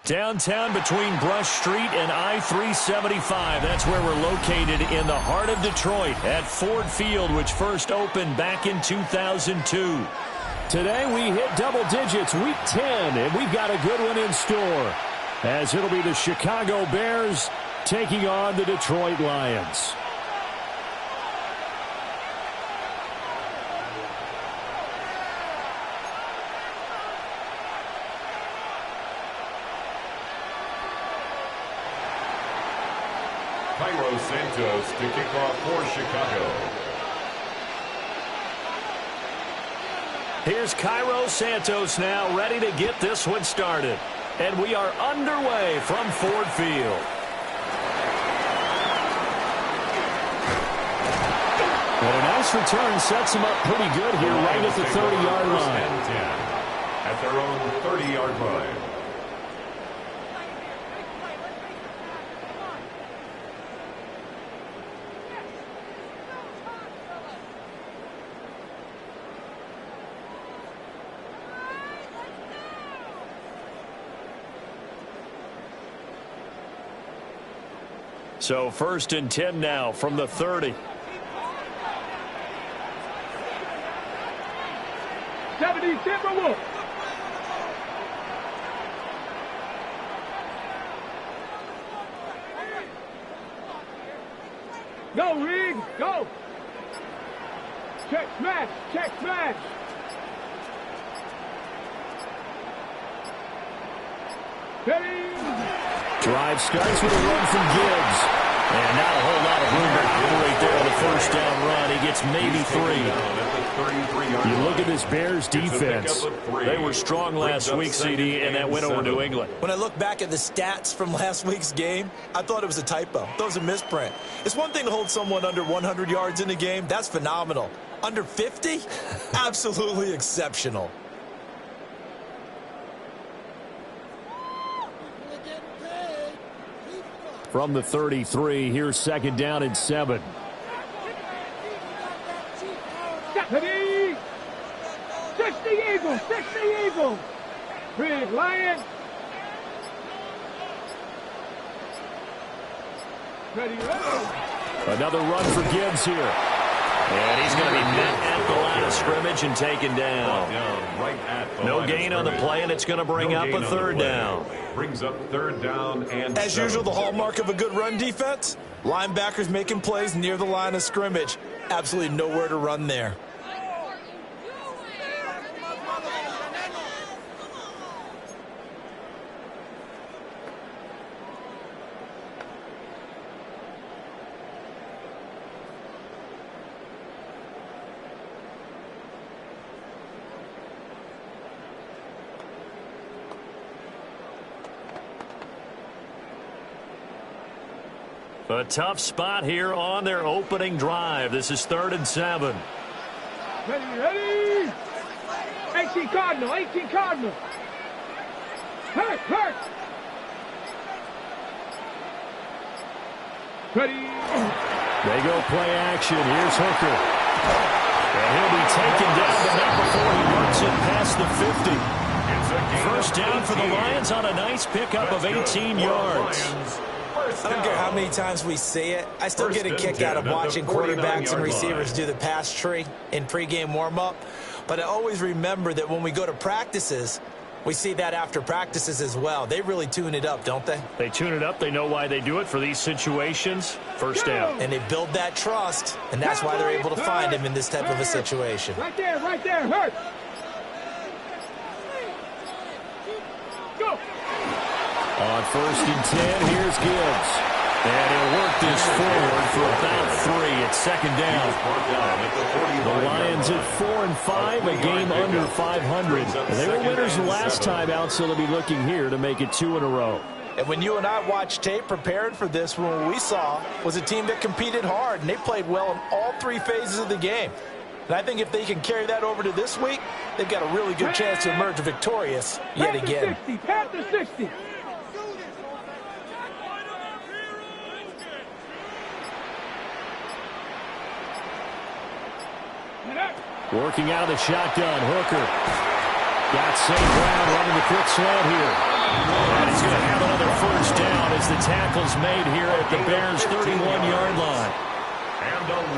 Downtown between Brush Street and I-375. That's where we're located in the heart of Detroit at Ford Field, which first opened back in 2002. Today we hit double digits, week 10, and we've got a good one in store, as it'll be the Chicago Bears taking on the Detroit Lions. Cairo Santos to kick off for Chicago. Here's Cairo Santos now, ready to get this one started. And we are underway from Ford Field. And a nice return sets him up pretty good here right at the 30-yard line. At their own 30-yard line. So 1st and 10 now from the 30. 70 Timberwolves. Go, Reed, go. Check smash, check smash. Ready. Drive starts with a run from Gibbs. And not a whole lot of room to operate there on the first down run. He gets maybe 3. You look at this Bears defense. They were strong last week, CD, and that went over New England. When I look back at the stats from last week's game, I thought it was a typo. That was a misprint. It's one thing to hold someone under 100 yards in a game. That's phenomenal. Under 50? Absolutely exceptional. From the 33, here's 2nd down and 7. Ready. 60 Eagles, 60 Eagles. Big Lion. Ready, ready. Another run for Gibbs here. And he's going to be met at the line of scrimmage and taken down. No gain on the play, and it's going to bring up a 3rd down. Brings up 3rd down and As usual, the hallmark of a good run defense, linebackers making plays near the line of scrimmage. Absolutely nowhere to run there. A tough spot here on their opening drive. This is 3rd and 7. Ready, ready. 18 Cardinal, 18 Cardinal. Hurt, hurt. Ready. They go play action. Here's Hooker. And he'll be taken down, but not before he works it past the 50. First down for the Lions on a nice pickup of 18 yards. I don't care how many times we see it. I still get a kick out of watching quarterbacks and receivers do the pass tree in pregame warm-up. But I always remember that when we go to practices, we see that after practices as well. They really tune it up, don't they? They tune it up. They know why they do it for these situations. First down. And they build that trust, and that's why they're able to find him in this type of a situation. Right there, hurt. Go. On 1st and 10, here's Gibbs. And he'll work this forward for about 3. It's 2nd down. The Lions at 4-5, a game under 500. They were winners last time out, so they'll be looking here to make it 2 in a row. And when you and I watched tape preparing for this, what we saw was a team that competed hard, and they played well in all 3 phases of the game. And I think if they can carry that over to this week, they've got a really good chance to emerge victorious yet again. Pass to 60. Working out of the shotgun, Hooker. Got St. Brown running the quick slant here. And he's going to have another first down as the tackle's made here at the Bears' 31-yard line.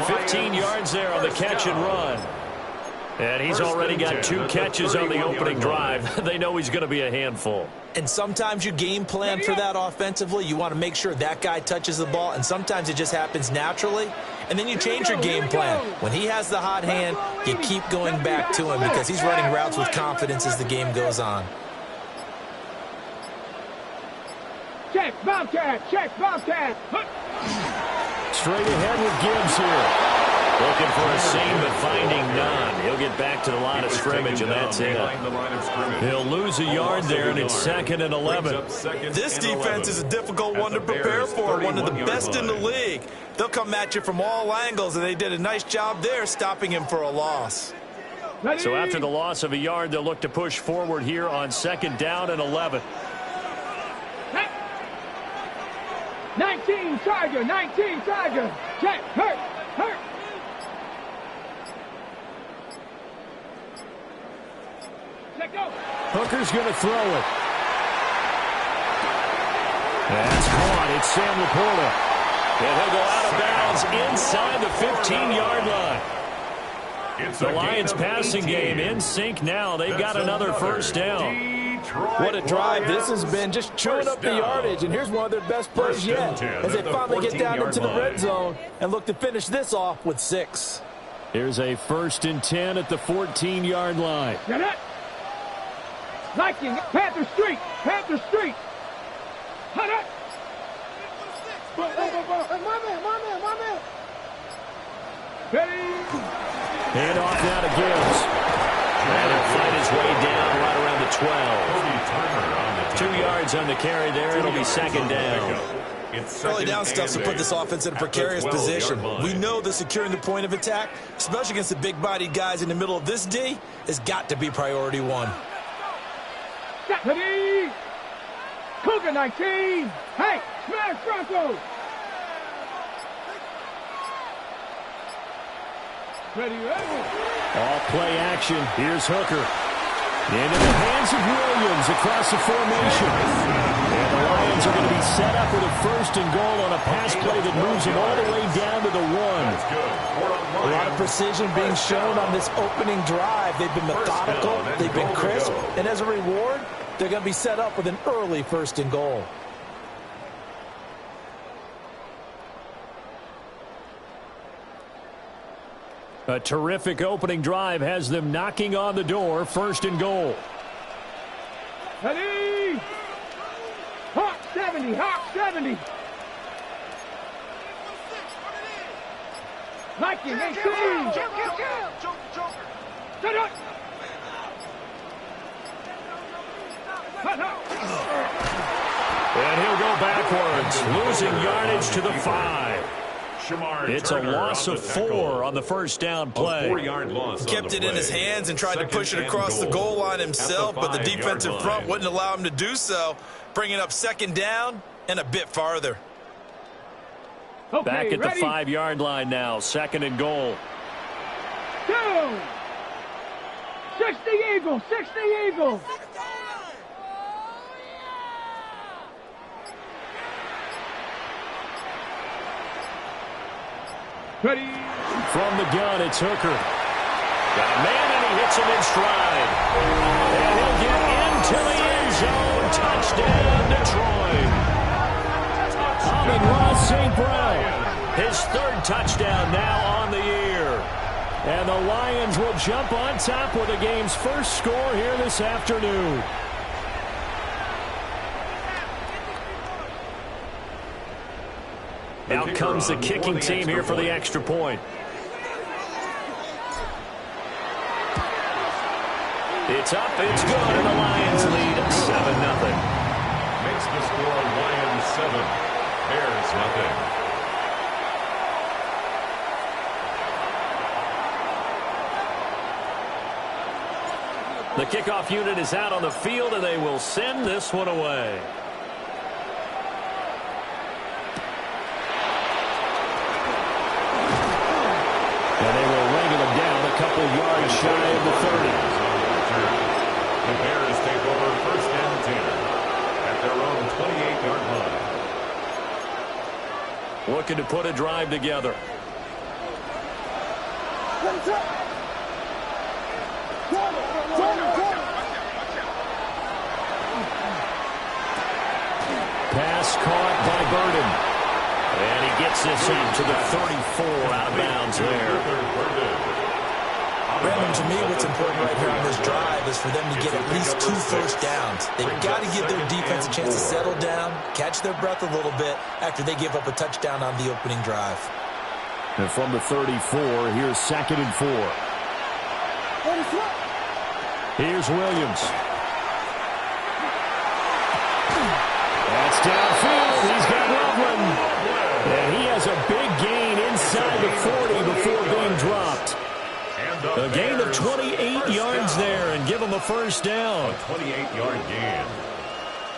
15 yards there on the catch and run. And he's already got 2 catches on the opening drive. They know he's going to be a handful. And sometimes you game plan for that offensively. You want to make sure that guy touches the ball, and sometimes it just happens naturally. And then you change your game plan. When he has the hot hand, you keep going back to him because he's running routes with confidence as the game goes on. Check, Bobcat, check, Bobcat. Straight ahead with Gibbs here. Looking for a seam, but finding none. He'll get back to the line of scrimmage, and that's it. He'll lose a yard there, and it's 2nd and 11. This defense is a difficult one to prepare for, one of the best in the league. They'll come at you from all angles, and they did a nice job there stopping him for a loss. So after the loss of a yard, they'll look to push forward here on 2nd down and 11. 19 Tiger, 19 Tiger. Check, hurt, hurt. Let go. Hooker's going to throw it. That's caught. It's Sam Laporta. And he'll go out of bounds inside the 15-yard line. The Lions passing game in sync now. They've got another first down. What a drive this has been, just chewing up the yardage, and here's one of their best plays yet as they finally get down into the red zone and look to finish this off with 6. Here's a 1st and 10 at the 14-yard line. Get it. Liking Panther Street, Panther Street. Hut it. My man. Ready. Hand off now to Gibbs. And he'll fight his way down right around the 12. 2 yards on the carry there. It'll be 2nd down. Early down stuff to put this offense in a precarious position. We know that securing the point of attack, especially against the big-bodied guys in the middle of this D, has got to be priority 1. Ready. Cougar 19. Hey, smash Broncos. Ready. All play action. Here's Hooker. Into the hands of Williams across the formation. And the Lions are going to be set up with a 1st and goal on a pass play that moves them all the way down to the 1. A lot of precision being shown on this opening drive. They've been methodical, they've been crisp, and as a reward, they're going to be set up with an early 1st and goal. A terrific opening drive has them knocking on the door. 1st and goal. Ready. Hawk 70, Hawk 70. Liking 18. Shut up. And he'll go backwards, losing yardage to the 5. It's a loss of 4 on the 1st down play. He kept it in his hands and tried to push it across the goal line himself, but the defensive front wouldn't allow him to do so, bringing up 2nd down and a bit farther. Okay, back at ready? the 5-yard line now, 2nd and goal. 2. 60 Eagles, 60 Eagles. Ready. From the gun, it's Hooker. Got a man, and he hits him in stride. And he'll get into the end zone. Touchdown, Detroit. Amon-Ra St. Brown, his 3rd touchdown now on the year. And the Lions will jump on top with the game's first score here this afternoon. Out comes the kicking team here for the extra point. It's up, it's good, and the Lions lead 7-0. Makes the score Lions 7, Bears nothing. The kickoff unit is out on the field, and they will send this one away. And they will wrangle him down a couple yards shy of the 30. The Bears take over 1st and 10. looking to put a drive together. Pass caught by Burden. And he gets this out to the 34 out of bounds there. Brandon, to me, what's important right here on this drive is for them to get at least 2 first downs. They've got to give their defense a chance to settle down, catch their breath a little bit after they give up a touchdown on the opening drive. And from the 34, here's 2nd and 4. Here's Williams. That's downfield. He's got Loveland. And he has a big gain inside the 40 before being dropped. A gain of 28 yards there and give him a first down. A 28-yard gain.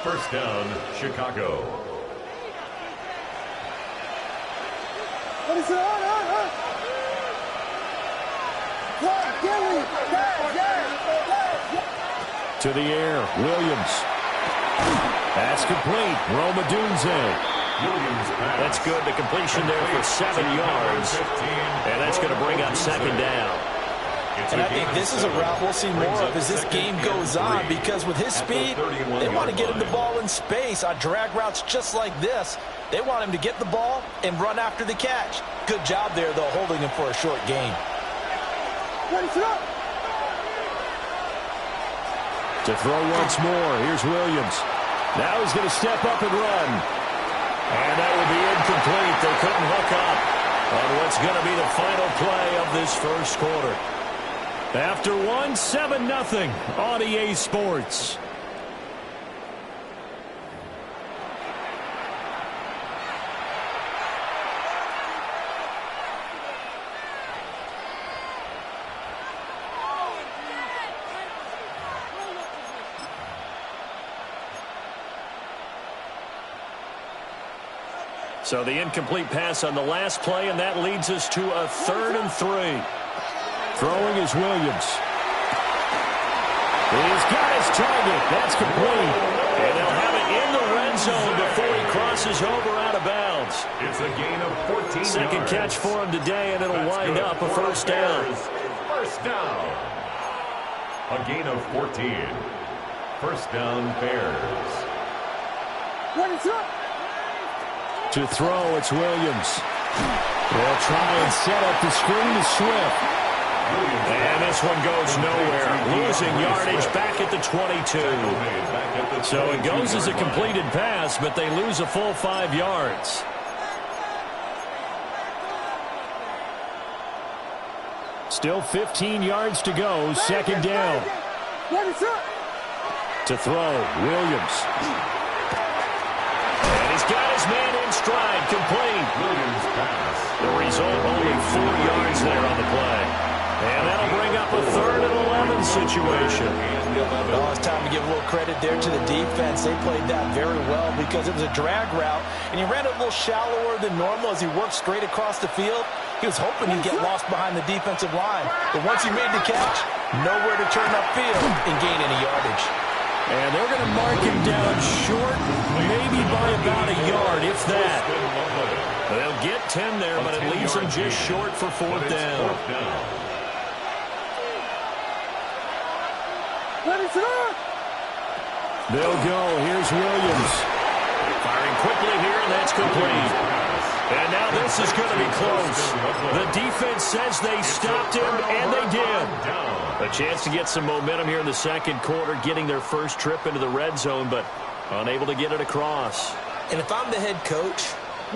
First down, Chicago. To the air, Williams. That's complete. Rome Odunze. That's good. The completion there for 7 yards. And that's going to bring up 2nd down. And I think this is a route we'll see more of as this game goes on, because with his speed, they want to get him the ball in space on drag routes just like this. They want him to get the ball and run after the catch. Good job there, though, holding him for a short gain. To throw once more, here's Williams. Now he's going to step up and run. And that will be incomplete. They couldn't hook up on what's going to be the final play of this first quarter. After 1, 7-0 on EA Sports. So the incomplete pass on the last play, and that leads us to a 3rd and 3. Throwing is Williams. He's got his target. That's complete. And they'll have it in the red zone before he crosses over out of bounds. It's a gain of 14 Second yards. catch for him today, and it'll wind up a first down. First down. A gain of 14. First down, Bears. To throw, it's Williams. They'll try and set up the screen to Swift. And this one goes nowhere. Losing yardage back at the 22. So it goes as a completed pass, but they lose a full 5 yards. Still 15 yards to go. 2nd down. To throw, Williams. And he's got his man in stride, complete. Williams pass. The result, only 4 yards there on the play. And that'll bring up a 3rd and 11 situation. Oh, it's time to give a little credit there to the defense. They played that very well because it was a drag route, and he ran it a little shallower than normal as he worked straight across the field. He was hoping he'd get lost behind the defensive line. But once he made the catch, nowhere to turn upfield and gain any yardage. And they're going to mark him down short, maybe by about a yard, if that. They'll get 10 there, but it leaves them just short for 4th down. They'll go. Here's Williams. Firing quickly here, and that's complete. And now this is going to be close. The defense says they stopped him, and they did. A chance to get some momentum here in the second quarter, getting their first trip into the red zone, but unable to get it across. And if I'm the head coach,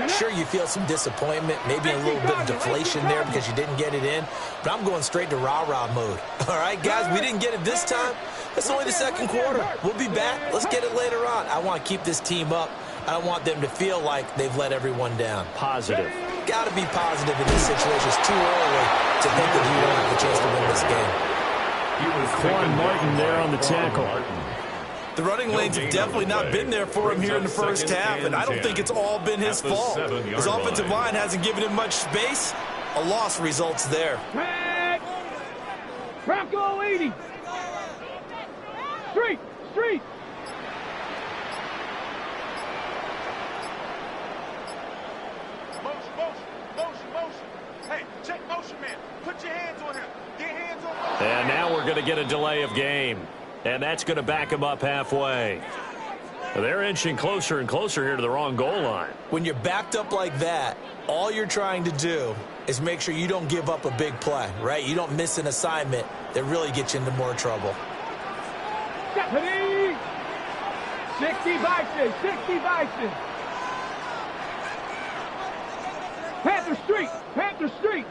sure, you feel some disappointment, maybe a little bit of deflation there because you didn't get it in, but I'm going straight to rah-rah mode. All right, guys, we didn't get it this time. It's only the second quarter. We'll be back. Let's get it later on. I want to keep this team up. I don't want them to feel like they've let everyone down. Positive. Got to be positive in this situation. It's too early to think that you don't have the chance to win this game. Quan Martin there on the tackle. The running lanes have definitely not been there for him here in the first half, and I don't think it's all been his fault. His offensive line hasn't given him much space. A loss results there. Bronco 80. Street. Hey, check motion, man. Put your hands on him. Get hands on him. And now we're going to get a delay of game. And that's going to back him up halfway. They're inching closer and closer here to the wrong goal line. When you're backed up like that, all you're trying to do is make sure you don't give up a big play, right? You don't miss an assignment that really gets you into more trouble. Stephanie! 60 Bison, 60 Bison. Panther Street, Panther Street.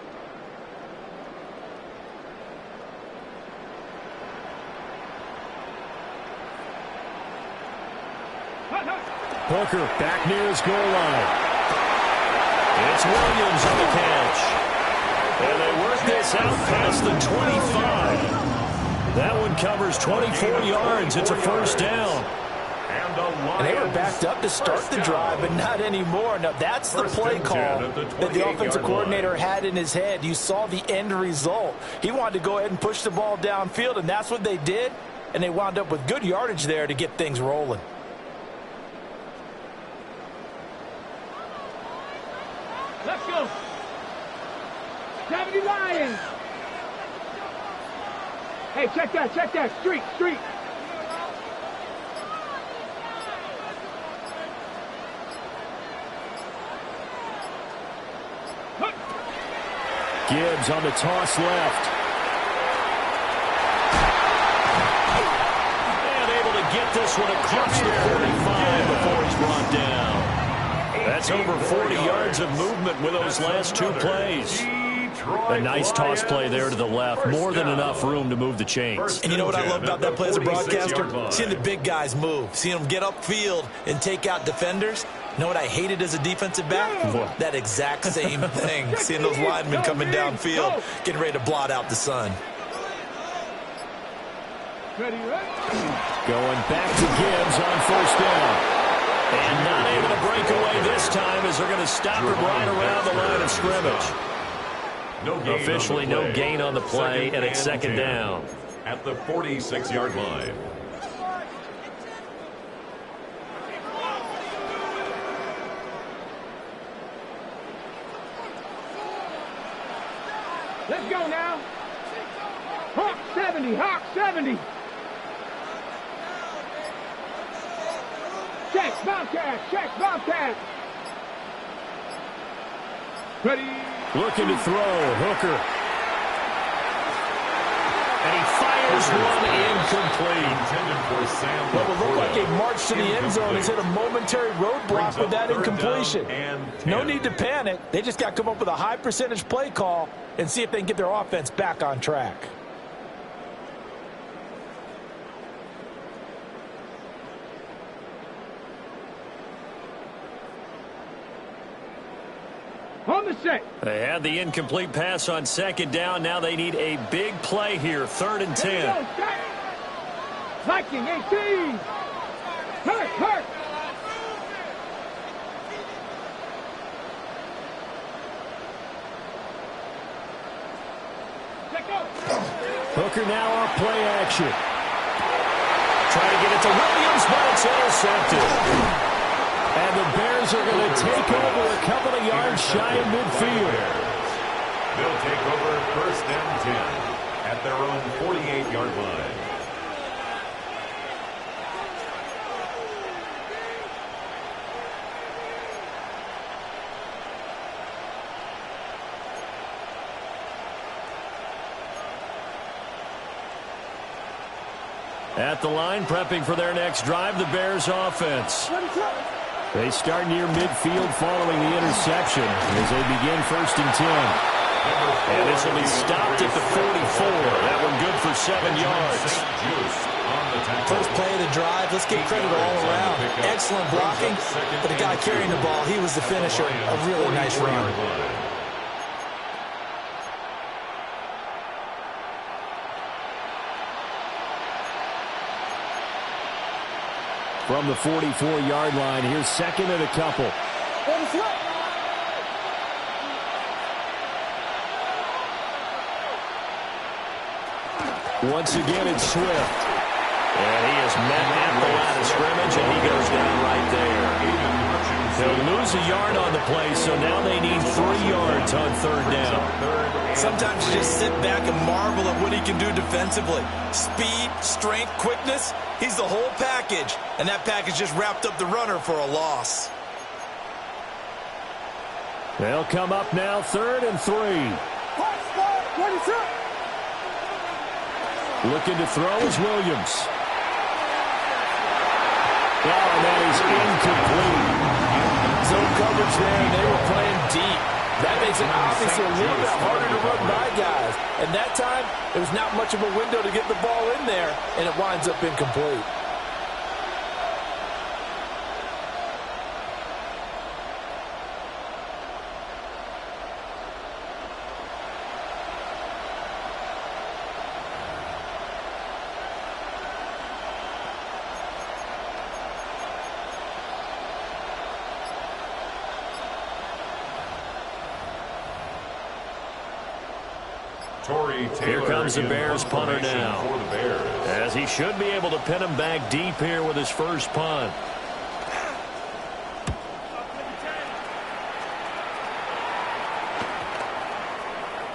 Hooker back near his goal line. It's Williams on the catch. And they work this out past the 25. That one covers 24 yards. It's a first down. And they were backed up to start the drive, but not anymore. Now, that's the play call that the offensive coordinator had in his head. You saw the end result. He wanted to go ahead and push the ball downfield, and that's what they did. And they wound up with good yardage there to get things rolling. Let's go. 70 Lions. Hey, check that, check that. Street, street. Gibbs on the toss left. And able to get this one across the 45 before he's brought down. That's over 40 yards of movement with those last two plays. A nice toss play there to the left. More than enough room to move the chains. And you know what I love about that play as a broadcaster? Seeing the big guys move. Seeing them get upfield and take out defenders. You know what I hated as a defensive back? What? That exact same thing. Seeing those linemen coming downfield, getting ready to blot out the sun. Ready, ready. Going back to Gibbs on first down. And not able to break away this time as they're going to stop him right around the line of scrimmage. Officially no gain on the play, and it's second down. At the 46-yard line. Let's go now. Hawk 70, Hawk 70. Check, Bobcat, check, Bobcat. Ready. Looking to throw, Hooker. And he fires one incomplete. What would look like a march to the end zone has hit a momentary roadblock with that incompletion. No need to panic. They just got to come up with a high percentage play call and see if they can get their offense back on track. On the set. They had the incomplete pass on second down. Now they need a big play here. 3rd and 10. Viking 18. Hurt, hurt. Hooker now off play action. Trying to get it to Williams, but it's intercepted. And the Bears are going to take over a couple of yards shy of midfield. They'll take over 1st and 10 at their own 48-yard line. At the line, prepping for their next drive, the Bears offense. They start near midfield following the interception as they begin 1st and 10. And this will be stopped at the 44. That one good for 7 yards. First play of the drive, let's give credit all around. Excellent blocking, but the guy carrying the ball, he was the finisher. A really nice run. From the 44-yard line, here's 2nd and a couple. Once again, it's Swift. And he is met at the line of scrimmage, and he goes down right there. He'll lose a yard on the play, so now they need 3 yards on third down. Sometimes you just sit back and marvel at what he can do defensively. Speed, strength, quickness, he's the whole package. And that package just wrapped up the runner for a loss. They'll come up now, 3rd and 3. Looking to throw is Williams. Oh, that is incomplete. Zone coverage there, and they were playing deep. That makes it obviously a little bit harder to run by guys. And that time, there's not much of a window to get the ball in there, and it winds up incomplete. Here comes the Bears punter now, as he should be able to pin him back deep here with his first punt.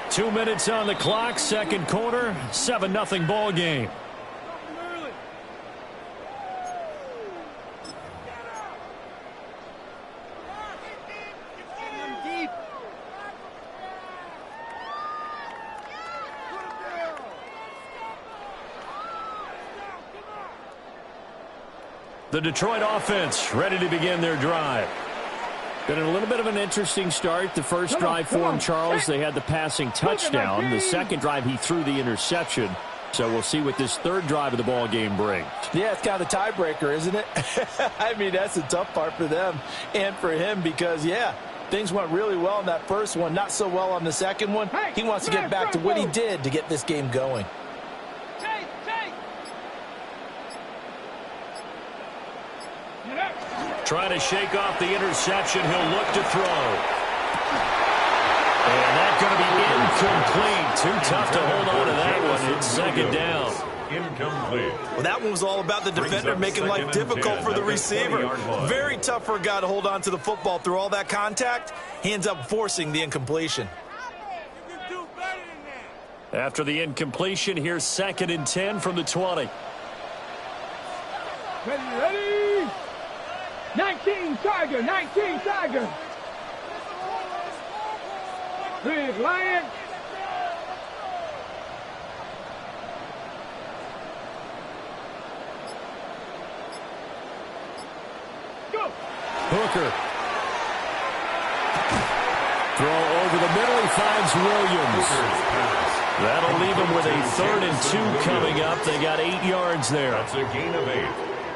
Two minutes on the clock, second quarter, 7-0 ball game. The Detroit offense ready to begin their drive. Been a little bit of an interesting start. The first drive for him, Charles, they had the passing touchdown. The second drive, he threw the interception. So we'll see what this third drive of the ball game brings. Yeah, it's kind of the tiebreaker, isn't it? I mean, that's the tough part for them and for him because, yeah, things went really well in that first one, not so well on the second one. He wants to get back to what he did to get this game going. Trying to shake off the interception. He'll look to throw. And that's going to be incomplete. Too tough to hold on to that one. It's second down. Incomplete. Well, that one was all about the defender making life difficult for the receiver. Very tough for a guy to hold on to the football through all that contact. He ends up forcing the incompletion. After the incompletion, here's 2nd and 10 from the 20. Ready? 19 Tiger, 19 Tiger. Big Lion. Go. Hooker. Throw over the middle. He finds Williams. That'll leave him with a 3rd and 2 coming up. They got 8 yards there. That's a gain of 8.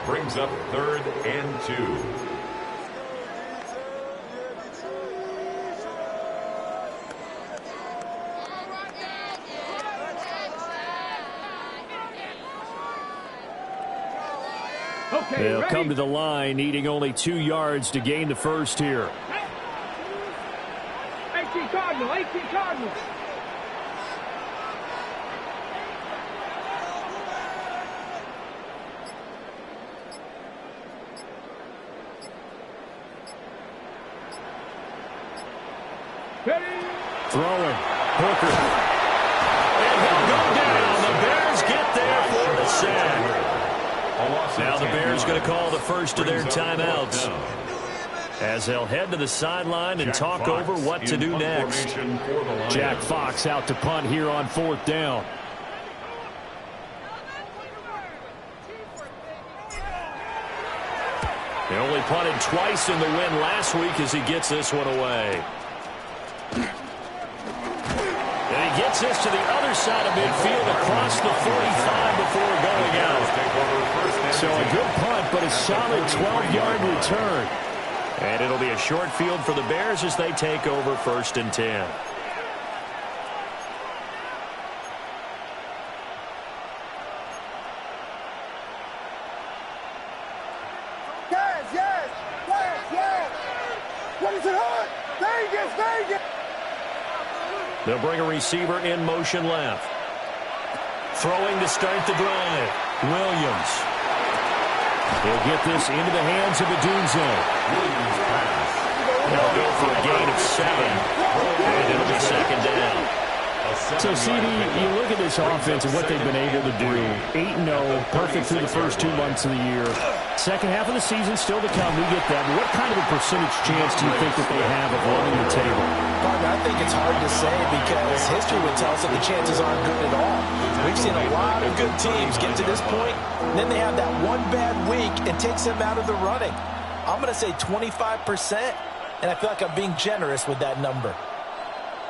Brings up 3rd and 2. Okay, They'll ready? come to the line, needing only 2 yards to gain the first here. 18 Cardinal, 18 Cardinal. Ready? Throwing. Hooker. And he'll go down. The Bears get there for the sack. Now the Bears going to call the first of their timeouts, as they'll head to the sideline and talk over what to do next. Jack Fox out to punt here on 4th down. He only punted twice in the win last week as he gets this one away. And he gets this to the other side of midfield across the 45 before going out. So a good punt, but a solid 12-yard return. And it'll be a short field for the Bears as they take over 1st and 10. Yes. What is it on? Vegas. They'll bring a receiver in motion left. Throwing to start the drive. Williams. He'll get this into the hands of Odunze. Williams pass 7, and it'll be second down. So, CD, you look at this offense and what they've been able to do. 8-0, perfect through the first 2 months of the year. Second half of the season still to come. We get that. But what kind of a percentage chance do you think that they have of running the table? I think it's hard to say because history would tell us that the chances aren't good at all. We've seen a lot of good teams get to this point, and then they have that one bad week and takes them out of the running. I'm going to say 25%, and I feel like I'm being generous with that number.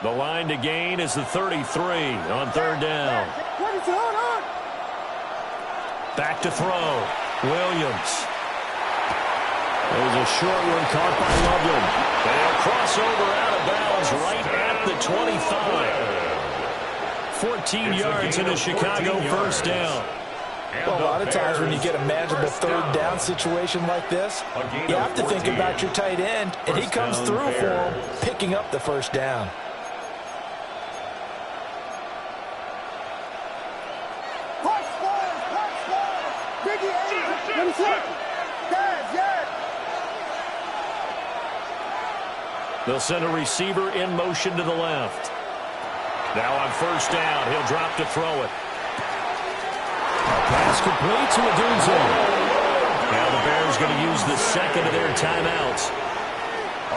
The line to gain is the 33 on third down. Back to throw. Williams. There's a short one caught by Loveland. They'll cross over out of bounds right at the 25. 14 yards in a Chicago first down. Well, a lot of times when you get a manageable third down situation like this, you have to think about your tight end, and he comes through for him, picking up the first down. They'll send a receiver in motion to the left. Now on first down, he'll drop to throw it. Pass complete to Odunze. Now the Bears going to use the second of their timeouts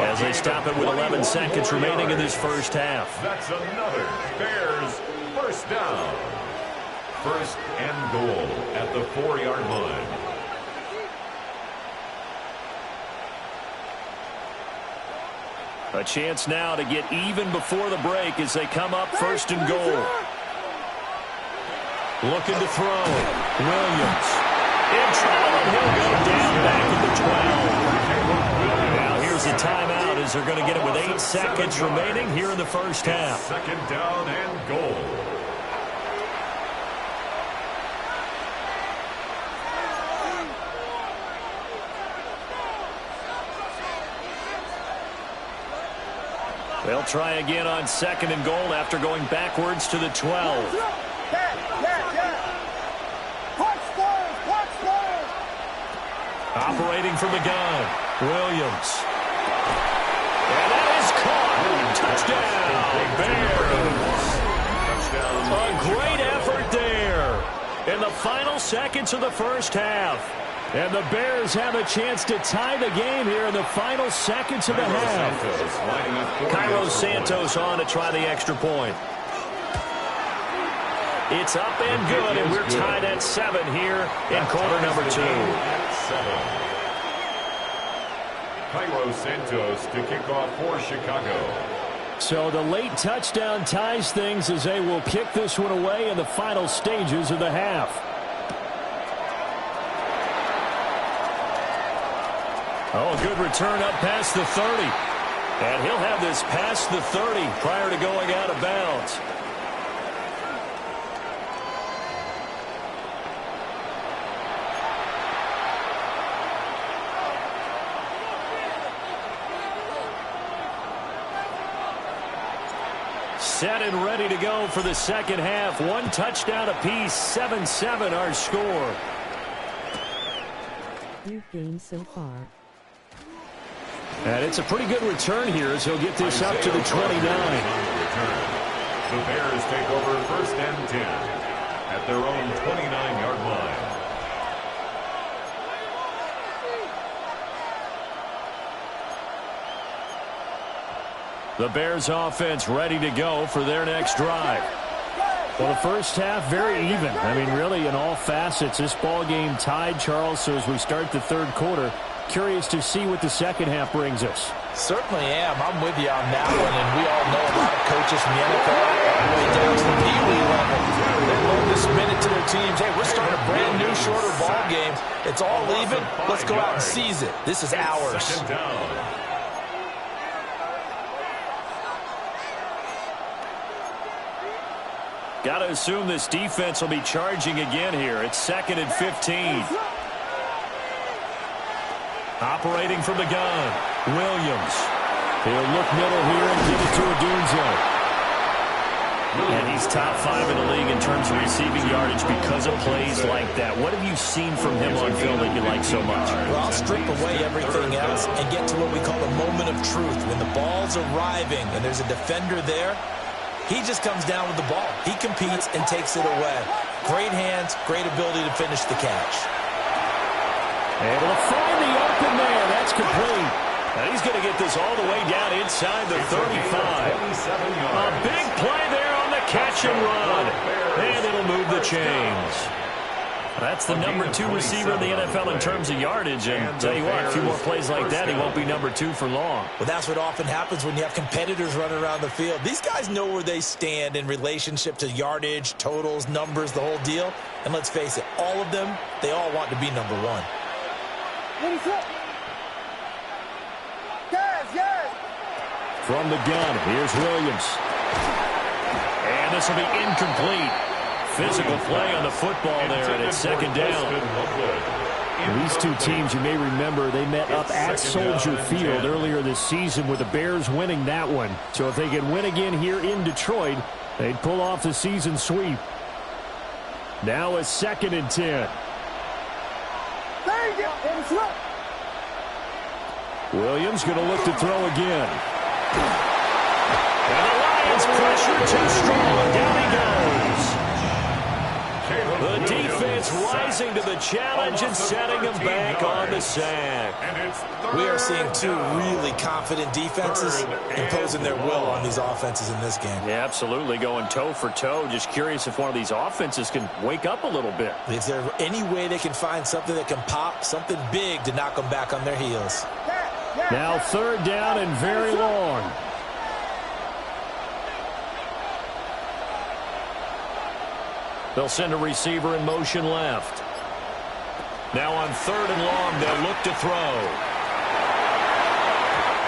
as they stop it with 11 seconds remaining in this first half. That's another Bears first down. First and goal at the 4-yard line. A chance now to get even before the break as they come up first and goal. Looking to throw. Williams. In trouble, and he'll go down back at the 12. Now here's a timeout as they're going to get it with 8 seconds remaining here in the first half. Second down and goal. They'll try again on second and goal after going backwards to the 12. Operating from the gun, Williams. And that is caught. Touchdown, Bears. A great effort there in the final seconds of the first half. And the Bears have a chance to tie the game here in the final seconds of the half. Cairo Santos on to try the extra point. It's up and good, and we're tied at 7 here in quarter number 2. Cairo Santos to kick off for Chicago. So the late touchdown ties things as they will kick this one away in the final stages of the half. Oh, good return up past the 30. And he'll have this past the 30 prior to going out of bounds. Set and ready to go for the second half. 1 touchdown apiece, 7-7 our score. You've gained so far. And it's a pretty good return here as he'll get this up to the 29. The Bears take over first and 10 at their own 29-yard line. The Bears offense ready to go for their next drive. Well, the first half, very even. I mean, really, in all facets, this ball game tied, Charles. So as we start the third quarter, curious to see what the second half brings us. Certainly am. I'm with you on that one. And we all know a lot of coaches from the NFL all the way down to the Pee Wee level. They love to spin it to their teams. Hey, we're starting a brand new, shorter ball game. It's all even. Let's go out and seize it. This is ours. Second down. Got to assume this defense will be charging again here. It's 2nd and 15. Operating from the gun, Williams. He'll look middle here and give it to Odunze. And he's top 5 in the league in terms of receiving yardage because of plays like that. What have you seen from him on film that you like so much? Well, I'll strip away everything else and get to what we call a moment of truth. When the ball's arriving and there's a defender there, he just comes down with the ball. He competes and takes it away. Great hands, great ability to finish the catch. Able to find the open man. That's complete. And he's going to get this all the way down inside the 35. A big play there on the catch and run. And it'll move the chains. That's the number 2 receiver in the NFL in terms of yardage. And tell you what, a few more plays like that, he won't be number 2 for long. Well, that's what often happens when you have competitors running around the field. These guys know where they stand in relationship to yardage, totals, numbers, the whole deal. And let's face it, all of them, they all want to be number 1. From the gun, here's Williams. And this will be incomplete. Physical play on the football there, and it's second down. These two teams, you may remember, they met up at Soldier Field earlier this season with the Bears winning that one. So if they can win again here in Detroit, they'd pull off the season sweep. Now a 2nd and 10. Williams going to look to throw again. And the Lions pressure too strong. Down he goes. The defense rising to the challenge and setting him back on the sack. We are seeing 2 really confident defenses imposing their will on these offenses in this game. Yeah, absolutely, going toe for toe. Just curious if one of these offenses can wake up a little bit. Is there any way they can find something that can pop, something big to knock them back on their heels? Now 3rd down and very long. They'll send a receiver in motion left. Now on 3rd and long, they'll look to throw.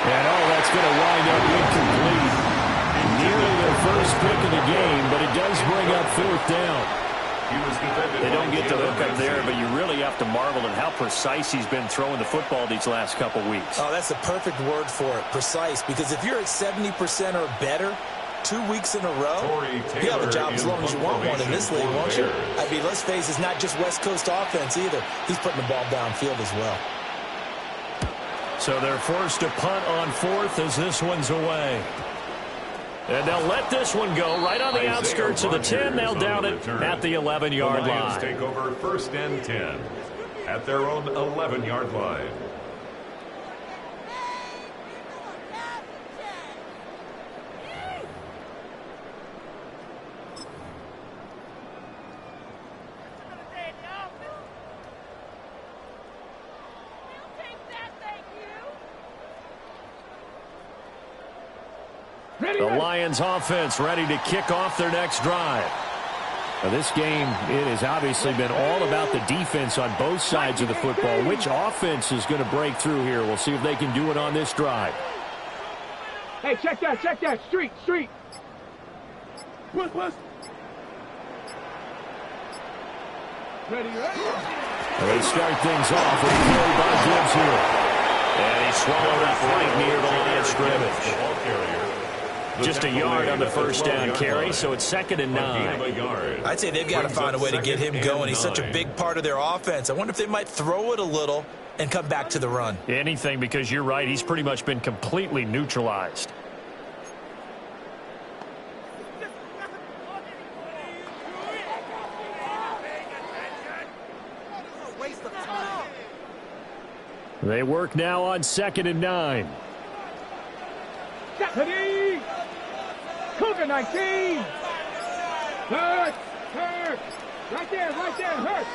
And that's going to wind up incomplete. Nearly their first pick of the game, but it does bring up 4th down. They don't get the hook up there, but you really have to marvel at how precise he's been throwing the football these last couple weeks. Oh, that's the perfect word for it, precise, because if you're at 70% or better 2 weeks in a row, you have a job as long as you want one in this league, won't you? I mean, let's face it, it's not just West Coast offense either. He's putting the ball downfield as well. So they're forced to punt on 4th as this one's away. And they'll let this one go right on the outskirts of the 10. They'll down it at the 11-yard line. Take over 1st and 10 at their own 11-yard line. The Lions offense ready to kick off their next drive. Now this game, it has obviously been all about the defense on both sides of the football. Which offense is going to break through here? We'll see if they can do it on this drive. Hey, check that. Street. West. Ready. They start things off with a carry by Gibbs here. And he's swallowed up right near the line of scrimmage. Just a yard on the first down carry, so it's 2nd and 9. I'd say they've got to find a way to get him going. He's such a big part of their offense. I wonder if they might throw it a little and come back to the run. Anything, because you're right, he's pretty much been completely neutralized. They work now on 2nd and 9. Ready. Cougar 19. Hurt. Right there. Hurt.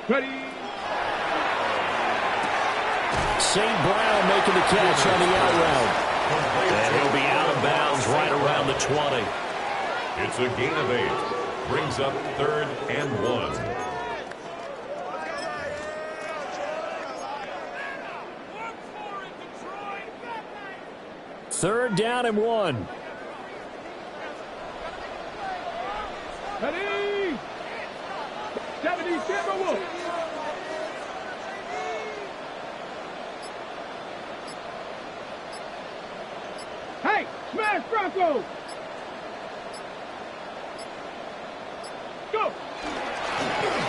Ready. St. Brown making the catch on the out route. And he'll be out of bounds right around the 20. It's a gain of 8. Brings up 3rd and 1. 3rd down and 1. Ready. 70 Timberwolves. Hey, Smash Broncos! Go!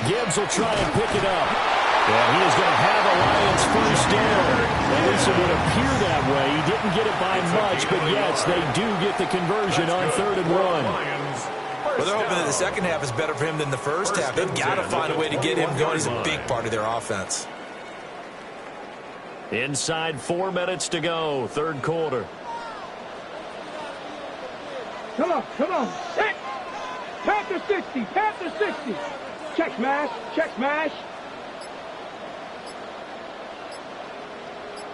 Gibbs will try and pick it up. And he is going to have a Lions first down. At least it would appear that way. He didn't get it by much, but yes, they do get the conversion on 3rd and 1. Well, they're hoping that the second half is better for him than the first half. They've got to find a way to get him going. He's a big part of their offense. Inside 4 minutes to go, 3rd quarter. Come on, come on. Set. Panther 60, Panther 60. Check smash, check smash.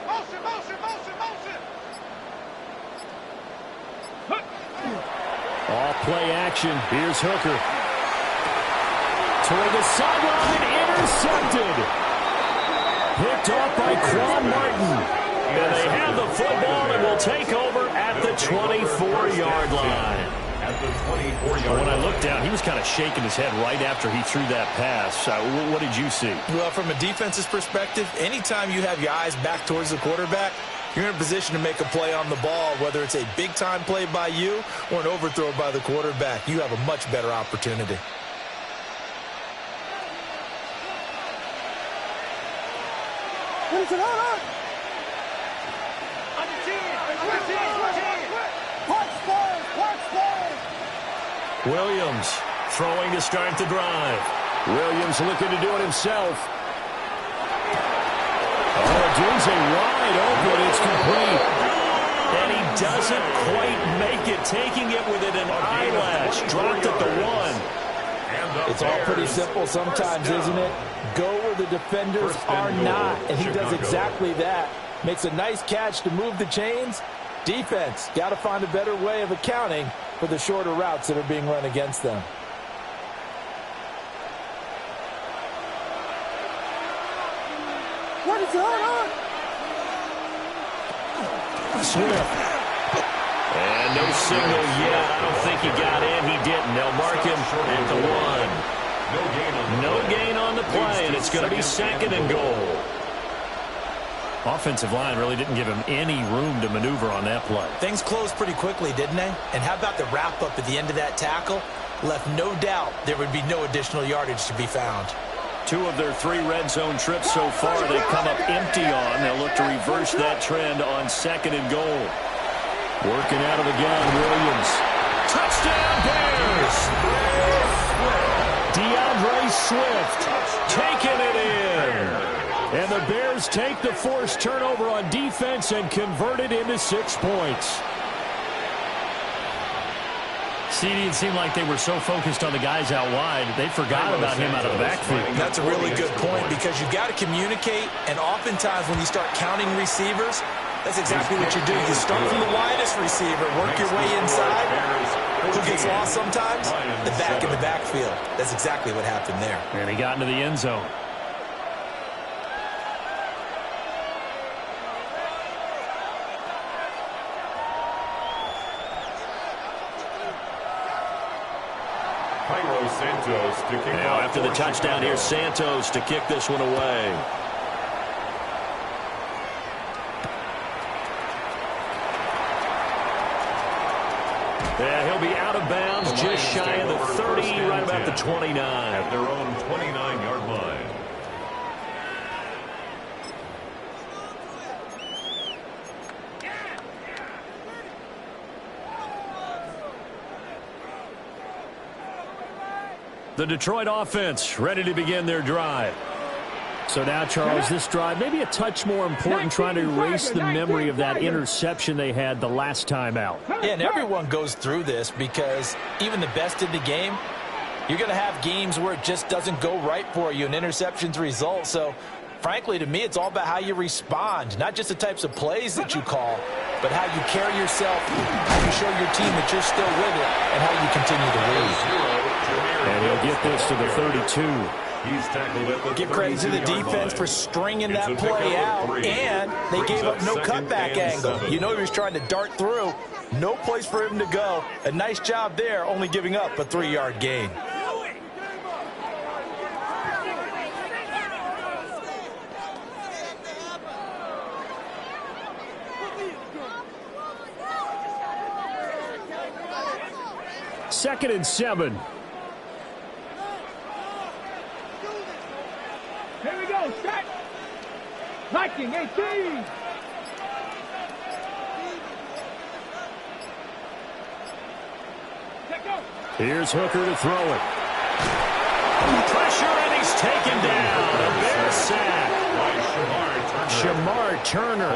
Motion, motion, motion, motion. Off play action. Here's Hooker. Toward the sideline, intercepted. Picked off by Quan Martin. And they have the football and will take over at the 24-yard line. At the 24-yard When I line. looked down, he was kind of shaking his head right after he threw that pass. What did you see? Well, from a defense's perspective, anytime you have your eyes back towards the quarterback, you're in a position to make a play on the ball, whether it's a big-time play by you or an overthrow by the quarterback. You have a much better opportunity. What is it on? Williams throwing to start the drive. Williams looking to do it himself. Odunze wide open. It's complete. And he doesn't quite make it, taking it within an eyelash. Dropped at the 1. It's all pretty simple sometimes, isn't it? Go where the defenders are not, and he does exactly that. Makes a nice catch to move the chains. Defense, got to find a better way of accounting for the shorter routes that are being run against them. What is on? Swift. And no signal yet. I don't think he got in. He didn't. They'll mark him at the 1. No gain on the play, and it's going to be 2nd and goal. Offensive line really didn't give him any room to maneuver on that play. Things closed pretty quickly, didn't they? And how about the wrap-up at the end of that tackle? Left no doubt there would be no additional yardage to be found. 2 of their 3 red zone trips so far they've come up empty on. They'll look to reverse that trend on 2nd and goal. Working out of the gun, Williams. Touchdown, Bears! DeAndre Swift taking it in. And the Bears take the forced turnover on defense and convert it into 6 points. CD, it seemed like they were so focused on the guys out wide, they forgot about him out of the backfield. That's a really good point because you've got to communicate, and oftentimes when you start counting receivers, that's exactly what you do. You start from the widest receiver, work your way inside. Who gets lost sometimes? The back in the backfield. That's exactly what happened there. And he got into the end zone. Santos to kick now off. After the touchdown, here's Santos to kick this one away. Yeah, he'll be out of bounds just shy of the 30, right about the 29. At their own 29-yard line. The Detroit offense ready to begin their drive. So now, Charles, this drive maybe a touch more important, trying to erase the memory of that interception they had the last time out. Yeah, and everyone goes through this because even the best in the game, you're going to have games where it just doesn't go right for you, and interceptions result. So, frankly, to me, it's all about how you respond, not just the types of plays that you call, but how you carry yourself, how you show your team that you're still with it, and how you continue to lead. And he'll get this to the 32. He's tackled at the Give credit to the defense for stringing that play out, and they gave up no cutback angle. You know he was trying to dart through. No place for him to go. A nice job there, only giving up a 3-yard gain. 2nd and 7. Here we go, set. Viking, 18. Here's Hooker to throw it. Pressure, and he's taken down. A Bears sack. Shemar Turner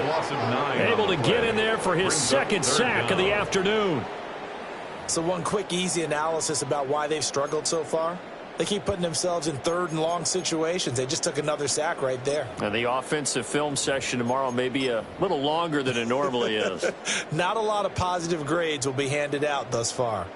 Able to get in there for his 2nd sack of the afternoon. So one quick, easy analysis about why they've struggled so far. They keep putting themselves in 3rd and long situations. They just took another sack right there. And the offensive film session tomorrow may be a little longer than it normally is. Not a lot of positive grades will be handed out thus far.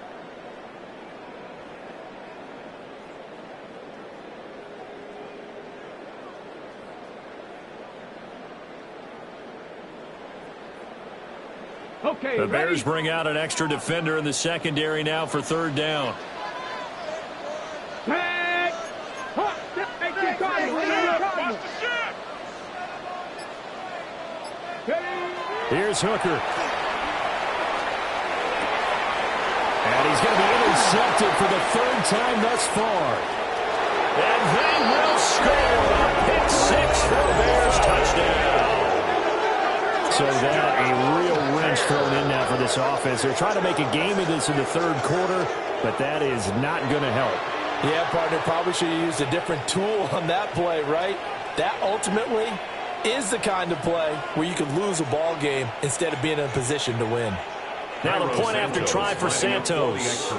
Okay, the ready? Bears bring out an extra defender in the secondary now for 3rd down. Tag. Huh. Make the Cardinals. Here's Hooker. And he's going to be intercepted for the 3rd time thus far. And they will score a pick 6 for the Bears. Touchdown. So that a real wrench thrown in now for this offense. They're trying to make a game of this in the 3rd quarter, but that is not going to help. Yeah, partner, probably should have used a different tool on that play, right? That ultimately is the kind of play where you could lose a ball game instead of being in a position to win. Now the point after try for Santos.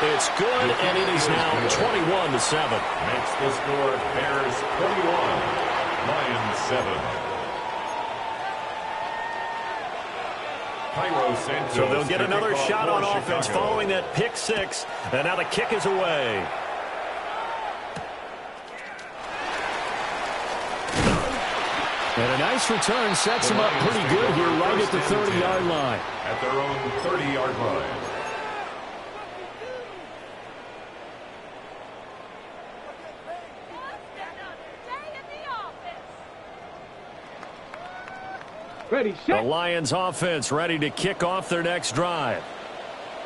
It's good, and it is now 21-7. Makes the score Bears 21, Lions 7. Cairo Santos. So they'll get another shot on offense following that pick 6, and now the kick is away. And a nice return sets him up pretty good here right at the 30-yard line. At their own 30-yard line. Ready, The set. Lions offense ready to kick off their next drive.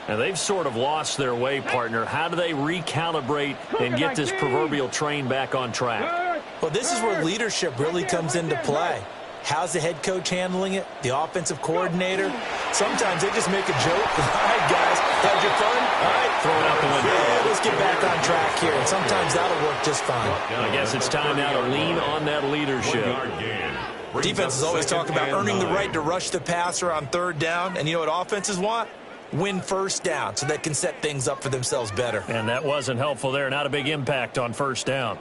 And they've sort of lost their way, partner. How do they recalibrate and get this proverbial train back on track? Well, this is where leadership really comes into play. How's the head coach handling it? The offensive coordinator? Sometimes they just make a joke. All right, guys, had your fun? All right, Throw it out the window. Yeah, let's get back on track here. And sometimes that'll work just fine. I guess it's time now to lean on that leadership. Defenses always talk about earning the right to rush the passer on 3rd down. And you know what offenses want? Win 1st down so they can set things up for themselves better. And that wasn't helpful there. Not a big impact on 1st down.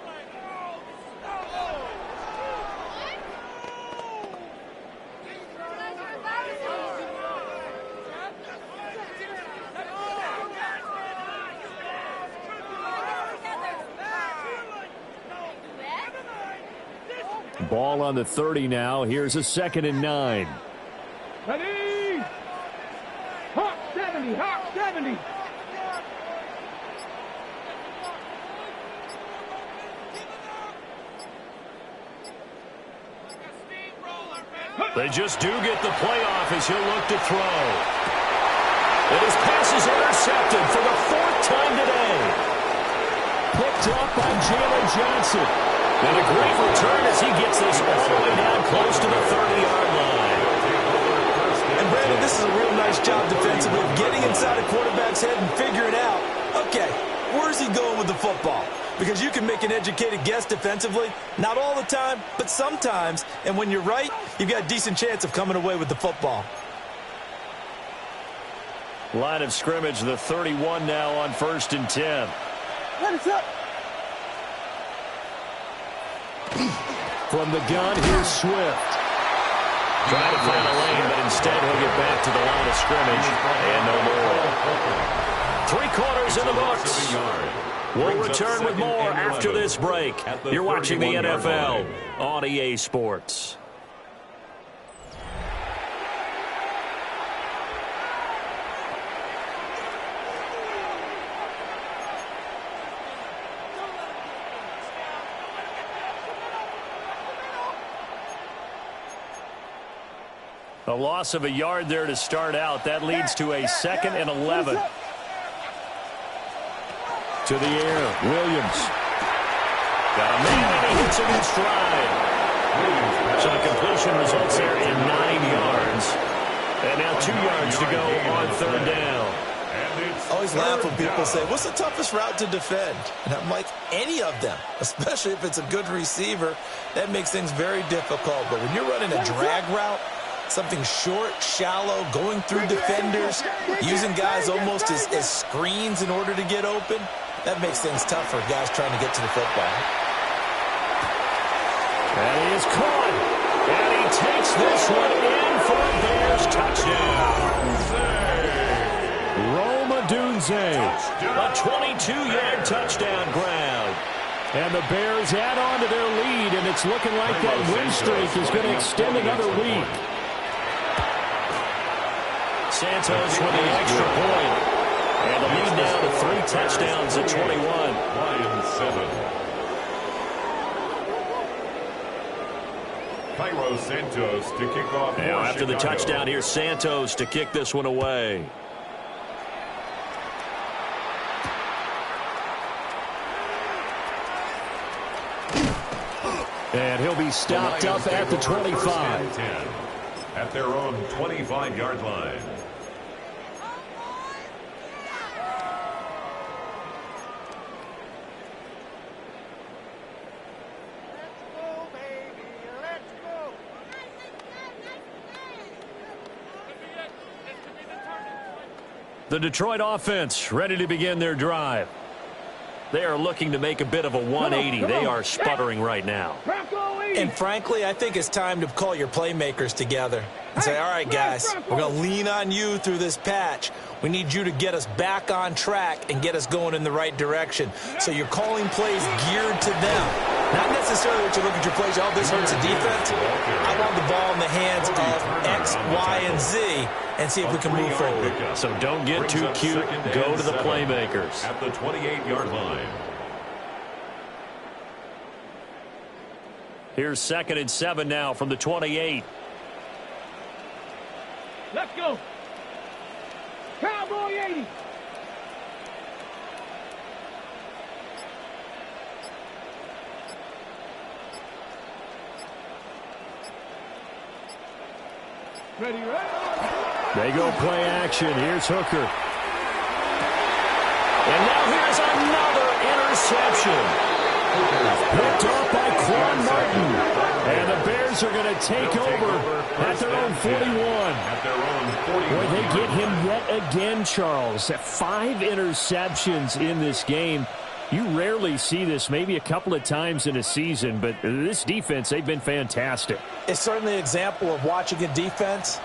Ball on the 30 now. Here's a 2nd and 9. Ready. Hawk 70. Hawk 70. They just do get the playoff as he'll look to throw. And his pass is intercepted for the 4th time today. Picked up by Jalen Johnson. And a great return as he gets this all the way down close to the 30-yard line. And Brandon, this is a real nice job defensively of getting inside a quarterback's head and figuring out, okay, where's he going with the football? Because you can make an educated guess defensively, not all the time, but sometimes. And when you're right, you've got a decent chance of coming away with the football. Line of scrimmage, the 31 now on 1st and 10. Let us up. From the gun, here's Swift. Trying to find a lane, but instead he'll get back to the line of scrimmage. And no more. 3 quarters in the books. We'll return with more after this break. You're watching the NFL on EA Sports. A loss of a yard there to start out. That leads to a 2nd and 11. To the air, Williams. Got a man, and he hits him in stride. So the completion results there in 9 yards. And now 2 yards to go on 3rd down. I always laugh when people say, what's the toughest route to defend? And I'm like, any of them, especially if it's a good receiver. That makes things very difficult. But when you're running a drag route, something short, shallow, going through defenders, using guys almost as screens in order to get open, that makes things tough for guys trying to get to the football. And he is caught. And he takes this one in for a Bears touchdown. Rome Odunze. A 22-yard touchdown grab. And the Bears add on to their lead, and it's looking like that win streak is going to extend another week. Santos with the extra point. And the lead now to 3 touchdowns at 21. Lions 7. Cairo Santos to kick off. Now after the touchdown, here's Santos to kick this one away. And he'll be stopped up at the 25. At their own 25-yard line. The Detroit offense ready to begin their drive. They are looking to make a bit of a 180. They are sputtering right now. And frankly, I think it's time to call your playmakers together and say, all right, guys, we're going to lean on you through this patch. We need you to get us back on track and get us going in the right direction. So you're calling plays geared to them. Not necessarily that you look at your plays, oh, this hurts the defense. I want the ball in the hands of X, Y, and Z and see if we can move forward. So don't get too cute. Go to the playmakers. At the 28-yard line. Here's 2nd and 7 now from the 28. Let's go. Cowboy 80. Ready, right? They go play action. Here's Hooker. And now here's another interception. Picked off by Quan Martin. And the Bears are going to take over at their own 41. Boy, they get him yet again, Charles. 5 interceptions in this game. You rarely see this, maybe a couple of times in a season, but this defense, they've been fantastic. It's certainly an example of watching a defense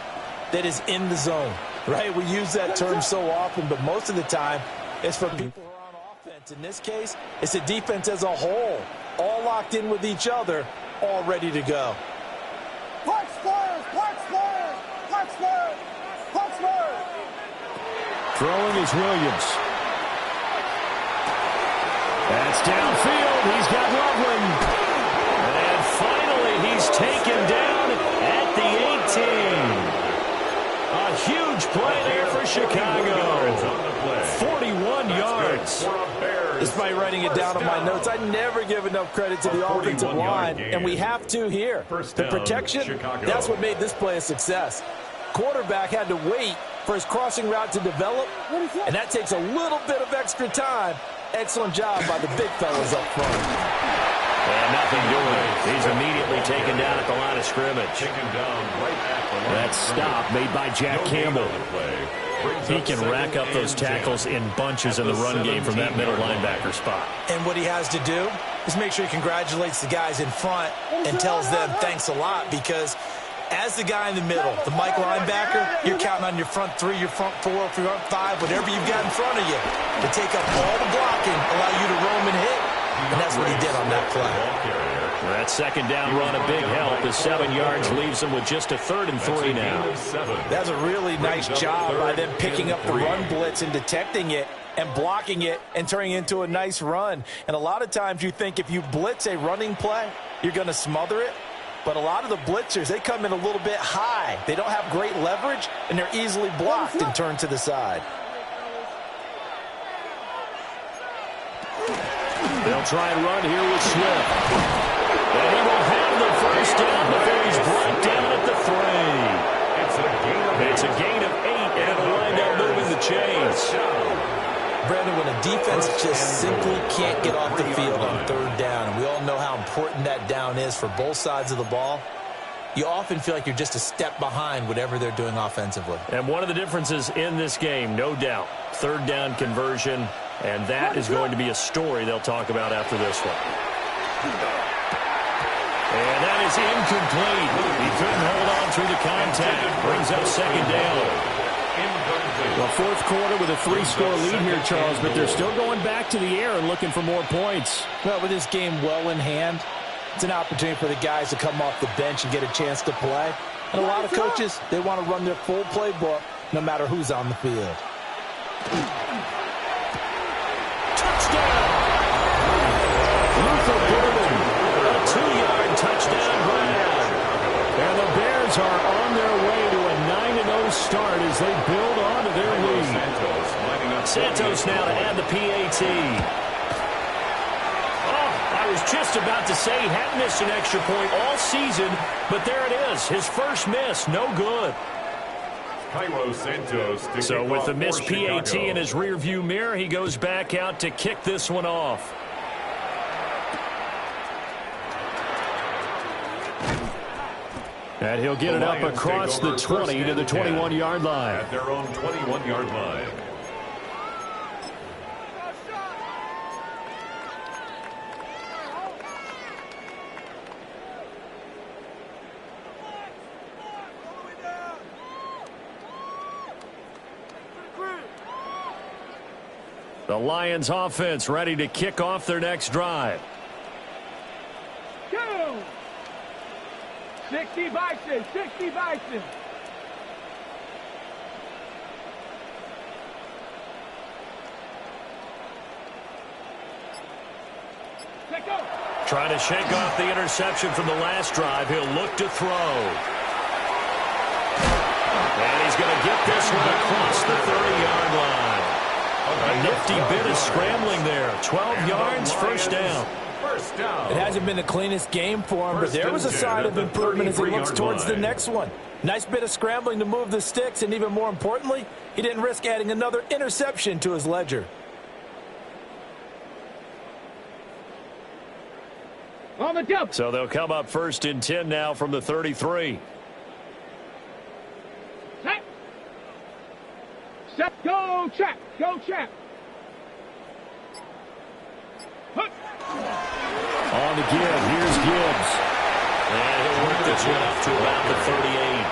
that is in the zone, right? We use that term so often, but most of the time it's for people who are on offense. In this case, it's a defense as a whole, all locked in with each other, all ready to go. Throwing is Williams. That's downfield. He's got Loveland. And finally, he's taken down at the 18. A huge play there for Chicago. 41 yards. Despite writing it down on my notes, I never give enough credit to the offensive line, and we have to here. The protection, that's what made this play a success. Quarterback had to wait for his crossing route to develop, and that takes a little bit of extra time. Excellent job by the big fellas up front. And nothing doing. He's immediately taken down at the line of scrimmage. That stop made by Jack Campbell. He can rack up those tackles in bunches in the run game from that middle linebacker spot. And what he has to do is make sure he congratulates the guys in front and tells them thanks a lot, because as the guy in the middle, the Mike linebacker, you're counting on your front 3, your front 4, your front 5, whatever you've got in front of you to take up all the blocking, allow you to roam and hit. And that's what he did on that play. That second down run, a big help. The 7 yards leaves them with just a 3rd and 3 now. That's a really nice job by them picking up the run blitz and detecting it and blocking it and turning it into a nice run. And a lot of times you think if you blitz a running play, you're going to smother it. But a lot of the blitzers, they come in a little bit high. They don't have great leverage, and they're easily blocked and turned to the side. They'll try and run here with Swift. And he will have the first down before he's brought down at the 3. It's a gain of 8, and it'll wind up moving the chains. Brandon, when a defense just simply can't get off the field on 3rd down, and we all know how important that down is for both sides of the ball, you often feel like you're just a step behind whatever they're doing offensively. And one of the differences in this game, no doubt, 3rd down conversion, and that is going to be a story they'll talk about after this one. And that is incomplete. He couldn't hold on through the contact. Brings up 2nd down. Well, 4th quarter with a 3-score lead here, Charles, but they're still going back to the air and looking for more points. Well, with this game well in hand, it's an opportunity for the guys to come off the bench and get a chance to play. And a lot of coaches, they want to run their full playbook no matter who's on the field. Touchdown! Luther Burden, a 2-yard touchdown grab. And the Bears are on their way to a 9-0 start as they build on to their lead. Santos now to add the PAT. Oh, I was just about to say he hadn't missed an extra point all season, but there it is. His first miss, no good. Cairo Santos to So kick with off the missed for PAT Chicago. in his rearview mirror, he goes back out to kick this one off. And he'll get it up across the 20 to the 21-yard line. At their own 21-yard line. The Lions offense ready to kick off their next drive. 60 Bison, 60 Bison. Trying to shake off the interception from the last drive. He'll look to throw. And he's going to get this one across the 30-yard line. A nifty bit of scrambling there. 12 yards, first down. It hasn't been the cleanest game for him, but there was a sign of improvement as he looks towards the next one. Nice bit of scrambling to move the sticks, and even more importantly, he didn't risk adding another interception to his ledger. On the jump. So they'll come up 1st and 10 now from the 33. Set. Set. Go, Chap. Go, Chap. On to Gibbs. Here's Gibbs. And he'll work this one up to about the 38.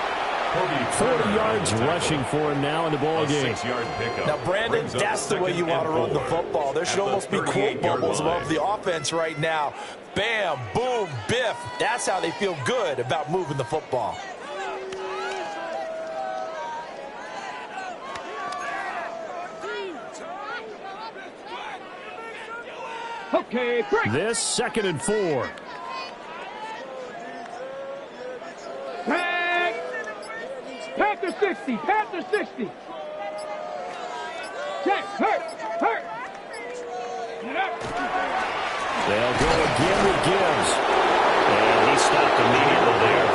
40 yards rushing for him now in the ball game. Now, Brandon, that's the way you want to run the football. There should almost be quote bubbles above the offense right now. Bam, boom, biff. That's how they feel good about moving the football. Okay, break. This 2nd and 4. Panther 60, Panther 60. Check, hurt. They'll go again with Gibbs. And he stopped immediately there.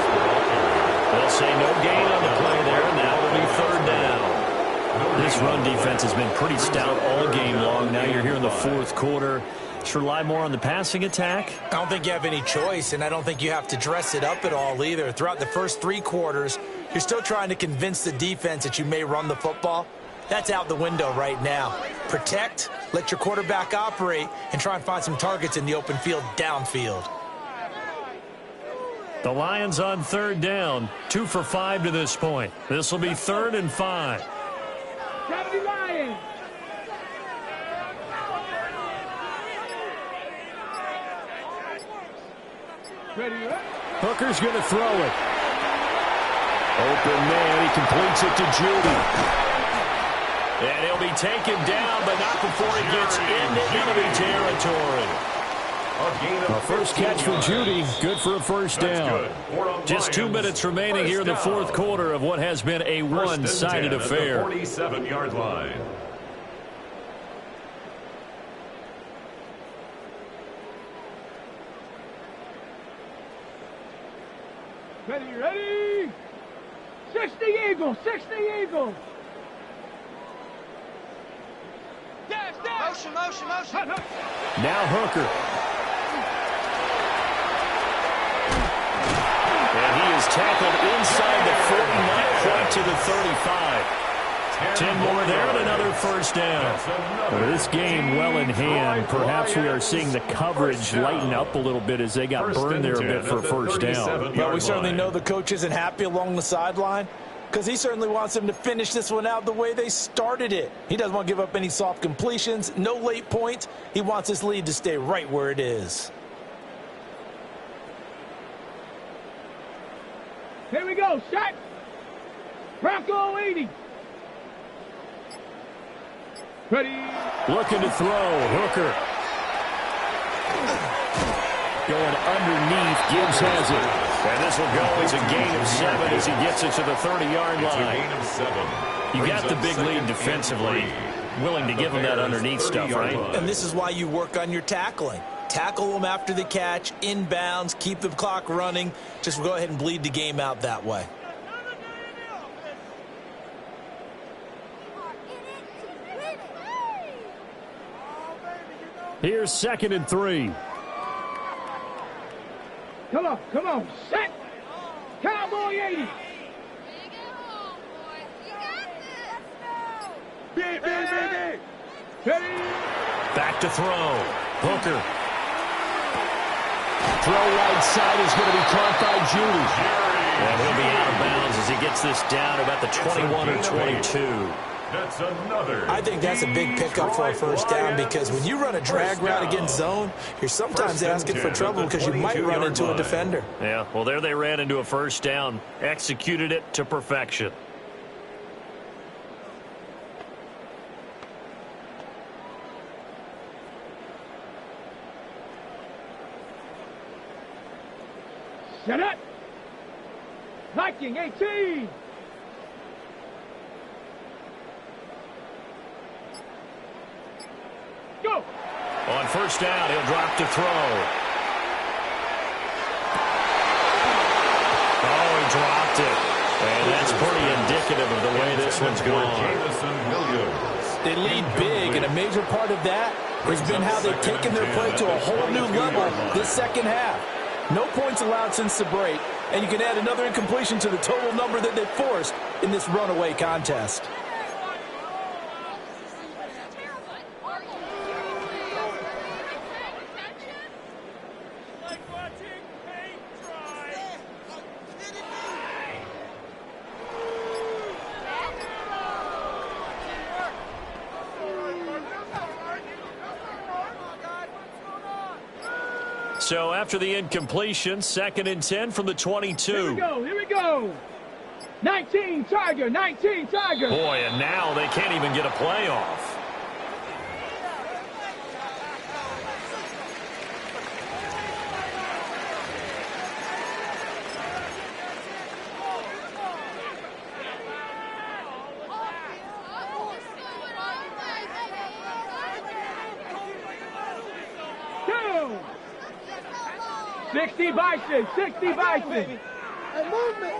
They'll say no gain on the play there, and that will be 3rd down. This run defense has been pretty stout all game long. Now you're here in the 4th quarter. Should rely more on the passing attack? I don't think you have any choice, and I don't think you have to dress it up at all either. Throughout the first 3 quarters, you're still trying to convince the defense that you may run the football. That's out the window right now. Protect, let your quarterback operate, and try and find some targets in the open field downfield. The Lions on 3rd down, 2 for 5 to this point. This will be 3rd and 5. 70 Lions. Ready, Hooker's going to throw it. Open man, he completes it to Judy. And he'll be taken down, but not before he gets into enemy territory. A first catch for Jeudy. Good for a first down. Just 2 minutes remaining here in the fourth quarter of what has been a one-sided affair. 47-yard line. Ready, ready. 60 Eagles, 60 Eagles. Dash, dash. Motion, motion, motion. Now Hooker. And he is tackled inside the 40, not quite to the 35. 10 more there and another first down. Well, this game well in hand. Perhaps we are seeing the coverage lighten up a little bit as they got burned there a bit for a first down. Well, we certainly know the coach isn't happy along the sideline because he certainly wants them to finish this one out the way they started it. He doesn't want to give up any soft completions, no late points. He wants his lead to stay right where it is. Here we go, set. Bronco 80. Ready. Looking to throw. Hooker. Going underneath. Gibbs has it. And this will go as a gain of 7 as he gets it to the 30-yard line. It's a gain of 7. You got the big lead defensively. Willing to give him that underneath stuff, right? And this is why you work on your tackling. Tackle them after the catch, inbounds, keep the clock running. Just go ahead and bleed the game out that way. Here's 2nd and 3. Come on, set. Cowboy 80. Big. Ready. Back to throw. Hooker. Throw right side is going to be caught by Jeudy. And he'll be out of bounds as he gets this down about the 21 or 22. That's another. I think that's a big pickup for a first down because when you run a drag route against zone, you're sometimes asking for trouble because you might run into a defender. Yeah, well, there they ran into a first down. Executed it to perfection. Set it. Viking 18. Go. On first down, he'll drop to throw. Oh, he dropped it. And that's pretty indicative of the way this one's gone. They lead big, and a major part of that has been how they've taken their play to a whole new level this second half. No points allowed since the break, and you can add another incompletion to the total number that they forced in this runaway contest. So after the incompletion, 2nd and 10 from the 22. Here we go. 19 Tiger, 19 Tiger. Boy, and now they can't even get a play off. Two. 60 Bison, 60 Bison. Hey, movement.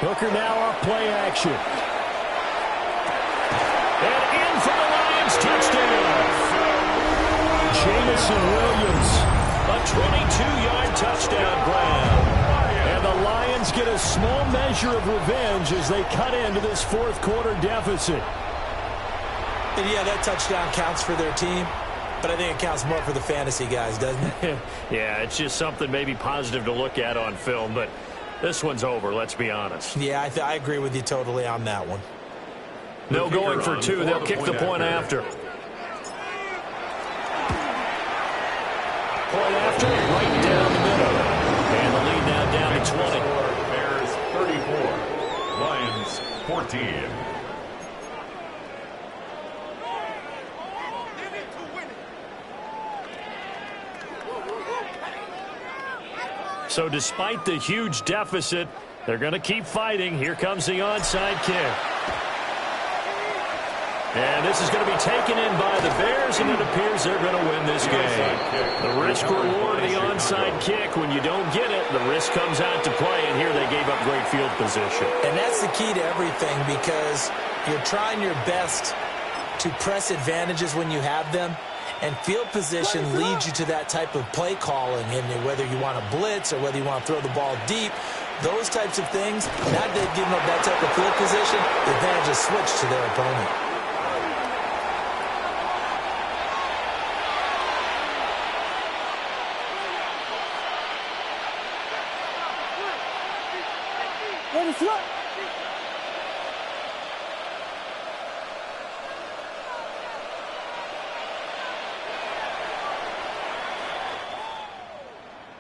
Hooker now off play action. And in for the Lions touchdown. Jamison Williams, a 22-yard touchdown grab. And the Lions get a small measure of revenge as they cut into this fourth quarter deficit. And yeah, that touchdown counts for their team, but I think it counts more for the fantasy guys, doesn't it? Yeah, it's just something maybe positive to look at on film, but this one's over, let's be honest. Yeah, I agree with you totally on that one. No going for two. They'll kick the point after. Point after, right down the middle. And the lead now down to 20. Bears 34, Lions 14. So despite the huge deficit, they're going to keep fighting. Here comes the onside kick. And this is going to be taken in by the Bears, and it appears they're going to win this game. The risk-reward of the onside kick, when you don't get it, the risk comes out to play, and here they gave up great field position. And that's the key to everything, because you're trying your best to press advantages when you have them, and field position leads you to that type of play calling. And whether you want to blitz or whether you want to throw the ball deep, those types of things, now that they've given up that type of field position, the advantage is switched to their opponent. Ready, throw.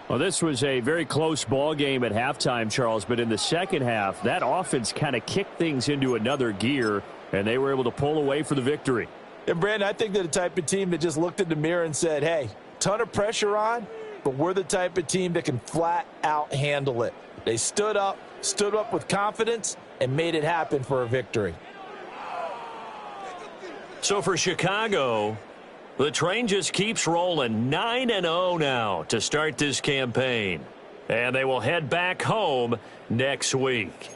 Well, this was a very close ball game at halftime, Charles, but in the second half, that offense kind of kicked things into another gear, and they were able to pull away for the victory. And, Brandon, I think they're the type of team that just looked in the mirror and said, hey, ton of pressure on, but we're the type of team that can flat out handle it. They stood up with confidence, and made it happen for a victory. So for Chicago, the train just keeps rolling, 9-0 now to start this campaign. And they will head back home next week.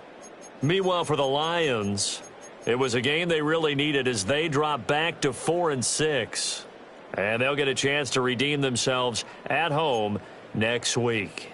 Meanwhile, for the Lions, it was a game they really needed as they drop back to 4-6. And they'll get a chance to redeem themselves at home next week.